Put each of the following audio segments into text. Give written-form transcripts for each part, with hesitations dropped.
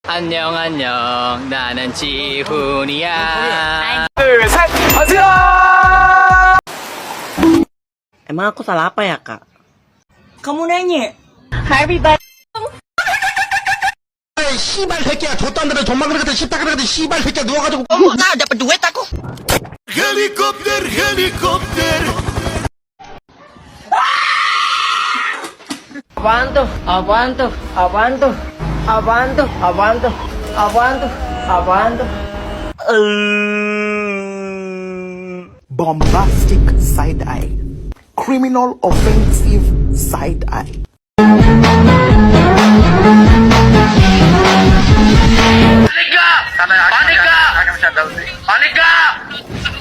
안녕 안녕 나는 지훈이야. 둘셋 하세요. Emang aku salah apa ya, Kak? Kamu nanya. 씨발 새끼야 줬단 데는 돈만 그러거든 씹다 그러거든 씨발 새끼야 누워가지고 Nah, dapat duit aku. 헬리콥터 헬리콥터 Apaan tuh? Apaan tuh? Apaan tuh? Apaan tuh? Apaan tuh? Apaan tuh? Apaan tuh? Bombastic side eye, criminal offensive side eye.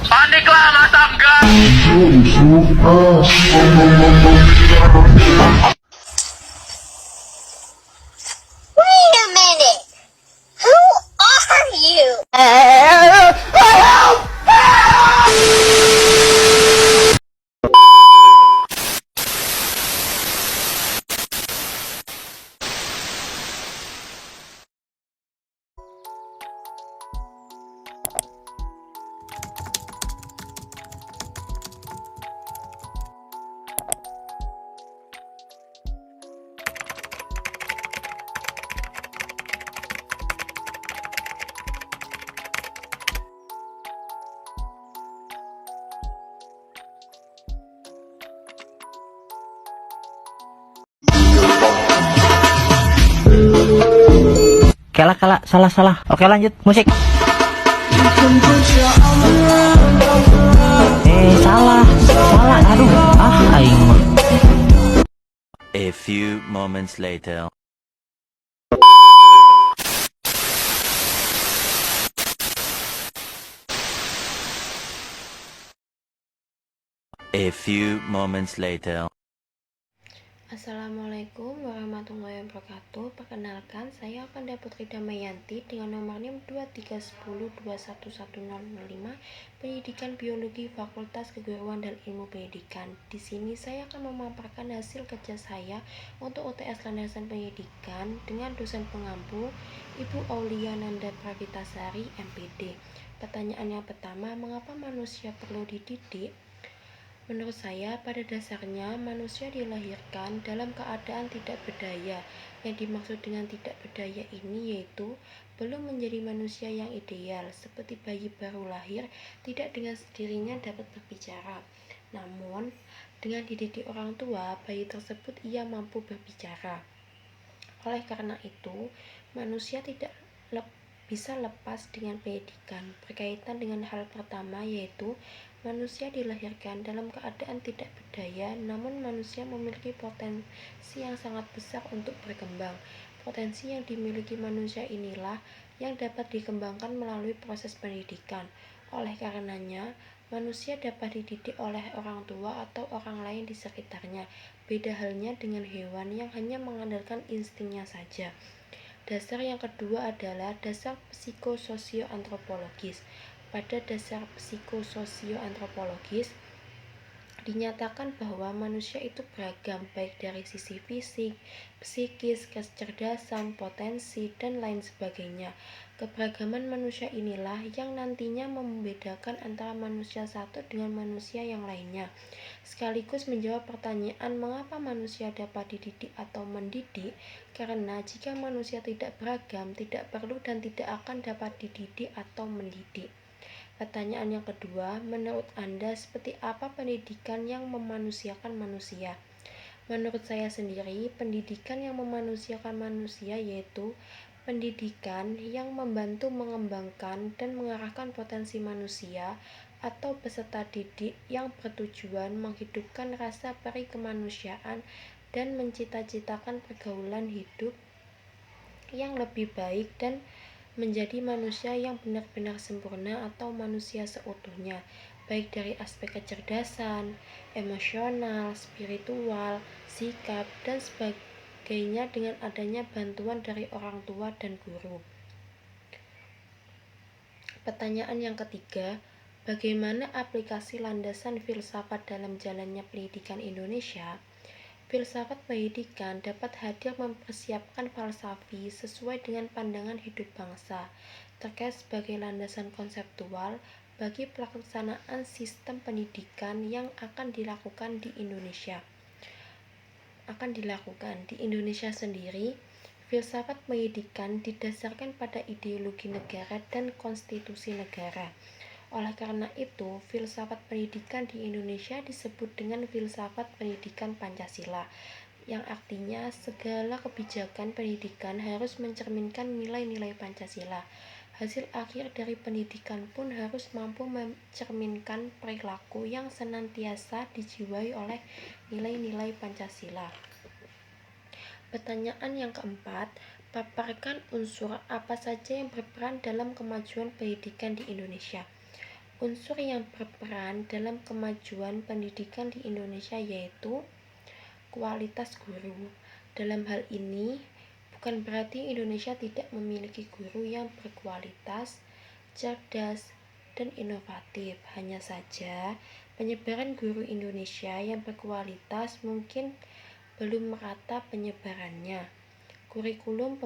Paniklah masa enggak. Wait a minute. Who are you? Kala, salah. Oke, lanjut musik. Salah. Aduh, aing mah. A few moments later. A few moments later. Assalamualaikum warahmatullahi wabarakatuh. Perkenalkan, saya Panda Putri Damayanti dengan nomor NIM 2310211005, Pendidikan Biologi Fakultas Keguruan dan Ilmu Pendidikan. Di sini saya akan memaparkan hasil kerja saya untuk UTS Landasan Pendidikan dengan dosen pengampu Ibu Aulia Nanda Pragitasari, MPD. Pertanyaan yang pertama, mengapa manusia perlu dididik? Menurut saya, pada dasarnya manusia dilahirkan dalam keadaan tidak berdaya. Yang dimaksud dengan tidak berdaya ini yaitu belum menjadi manusia yang ideal, seperti bayi baru lahir tidak dengan sendirinya dapat berbicara. Namun, dengan dididik orang tua, bayi tersebut ia mampu berbicara. Oleh karena itu, manusia tidak bisa lepas dengan pendidikan. Berkaitan dengan hal pertama yaitu manusia dilahirkan dalam keadaan tidak berdaya, namun manusia memiliki potensi yang sangat besar untuk berkembang. Potensi yang dimiliki manusia inilah yang dapat dikembangkan melalui proses pendidikan. Oleh karenanya, manusia dapat dididik oleh orang tua atau orang lain di sekitarnya. Beda halnya dengan hewan yang hanya mengandalkan instingnya saja. Dasar yang kedua adalah dasar psikososio-antropologis. Pada dasar psikososio-antropologis dinyatakan bahwa manusia itu beragam, baik dari sisi fisik, psikis, kecerdasan, potensi, dan lain sebagainya. Keberagaman manusia inilah yang nantinya membedakan antara manusia satu dengan manusia yang lainnya, sekaligus menjawab pertanyaan mengapa manusia dapat dididik atau mendidik, karena jika manusia tidak beragam, tidak perlu dan tidak akan dapat dididik atau mendidik. Pertanyaan yang kedua, menurut Anda seperti apa pendidikan yang memanusiakan manusia? Menurut saya sendiri, pendidikan yang memanusiakan manusia yaitu pendidikan yang membantu mengembangkan dan mengarahkan potensi manusia atau peserta didik yang bertujuan menghidupkan rasa peri kemanusiaan dan mencita-citakan pergaulan hidup yang lebih baik dan menjadi manusia yang benar-benar sempurna atau manusia seutuhnya, baik dari aspek kecerdasan, emosional, spiritual, sikap, dan sebagainya dengan adanya bantuan dari orang tua dan guru. Pertanyaan yang ketiga, bagaimana aplikasi landasan filsafat dalam jalannya pendidikan Indonesia? Filsafat pendidikan dapat hadir mempersiapkan falsafi sesuai dengan pandangan hidup bangsa, terkait sebagai landasan konseptual bagi pelaksanaan sistem pendidikan yang akan dilakukan di Indonesia. Di Indonesia sendiri, filsafat pendidikan didasarkan pada ideologi negara dan konstitusi negara. Oleh karena itu, filsafat pendidikan di Indonesia disebut dengan filsafat pendidikan Pancasila, yang artinya segala kebijakan pendidikan harus mencerminkan nilai-nilai Pancasila. Hasil akhir dari pendidikan pun harus mampu mencerminkan perilaku yang senantiasa dijiwai oleh nilai-nilai Pancasila. Pertanyaan yang keempat, paparkan unsur apa saja yang berperan dalam kemajuan pendidikan di Indonesia. Unsur yang berperan dalam kemajuan pendidikan di Indonesia yaitu kualitas guru. Dalam hal ini, bukan berarti Indonesia tidak memiliki guru yang berkualitas, cerdas, dan inovatif. Hanya saja, penyebaran guru Indonesia yang berkualitas mungkin belum merata penyebarannya. Kurikulum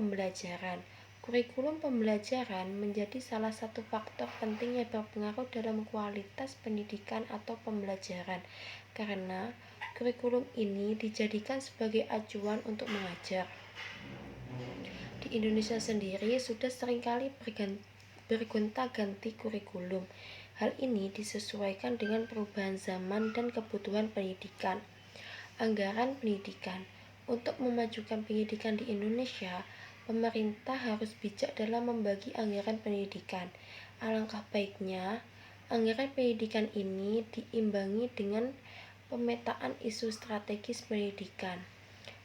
pembelajaran menjadi salah satu faktor penting yang berpengaruh dalam kualitas pendidikan atau pembelajaran, karena kurikulum ini dijadikan sebagai acuan untuk mengajar. Di Indonesia sendiri sudah seringkali bergonta-ganti kurikulum. Hal ini disesuaikan dengan perubahan zaman dan kebutuhan pendidikan. Anggaran pendidikan. Untuk memajukan pendidikan di Indonesia, pemerintah harus bijak dalam membagi anggaran pendidikan. Alangkah baiknya, anggaran pendidikan ini diimbangi dengan pemetaan isu strategis pendidikan.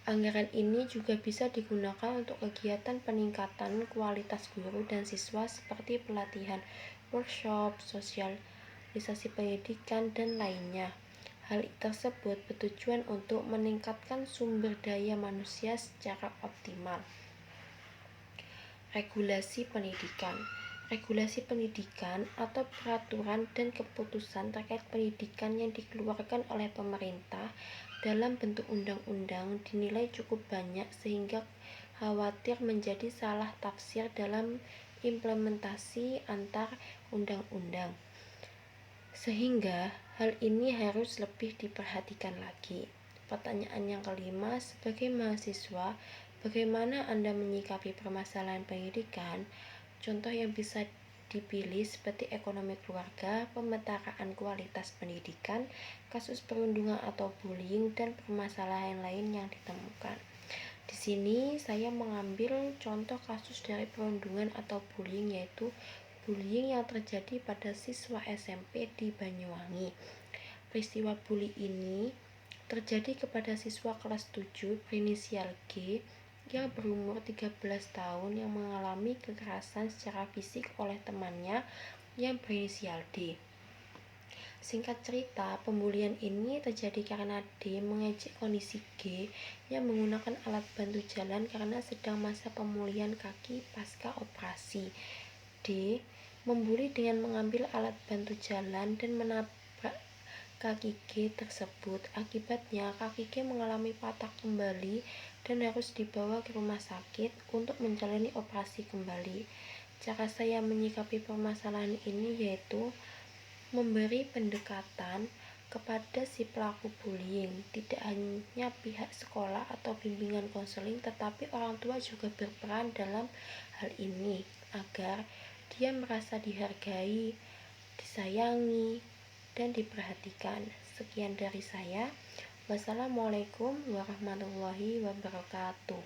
Anggaran ini juga bisa digunakan untuk kegiatan peningkatan kualitas guru dan siswa seperti pelatihan, workshop, sosialisasi pendidikan, dan lainnya. Hal tersebut bertujuan untuk meningkatkan sumber daya manusia secara optimal. Regulasi pendidikan atau peraturan dan keputusan terkait pendidikan yang dikeluarkan oleh pemerintah dalam bentuk undang-undang dinilai cukup banyak sehingga khawatir menjadi salah tafsir dalam implementasi antar undang-undang. Sehingga hal ini harus lebih diperhatikan lagi. Pertanyaan yang kelima, sebagai mahasiswa, bagaimana Anda menyikapi permasalahan pendidikan? Contoh yang bisa dipilih seperti ekonomi keluarga, pemetaan kualitas pendidikan, kasus perundungan atau bullying, dan permasalahan lain yang ditemukan. Di sini saya mengambil contoh kasus dari perundungan atau bullying, yaitu bullying yang terjadi pada siswa SMP di Banyuwangi. Peristiwa bully ini terjadi kepada siswa kelas 7 berinisial G yang berumur 13 tahun yang mengalami kekerasan secara fisik oleh temannya yang berinisial D. Singkat cerita, pembulian ini terjadi karena D mengejek kondisi G yang menggunakan alat bantu jalan karena sedang masa pemulihan kaki pasca operasi. D membuli dengan mengambil alat bantu jalan dan menabrak kaki G tersebut. Akibatnya, kaki G mengalami patah kembali dan harus dibawa ke rumah sakit untuk menjalani operasi kembali. Cara saya menyikapi permasalahan ini yaitu memberi pendekatan kepada si pelaku bullying. Tidak hanya pihak sekolah atau bimbingan konseling, tetapi orang tua juga berperan dalam hal ini agar dia merasa dihargai, disayangi, dan diperhatikan. Sekian dari saya. Wassalamualaikum warahmatullahi wabarakatuh.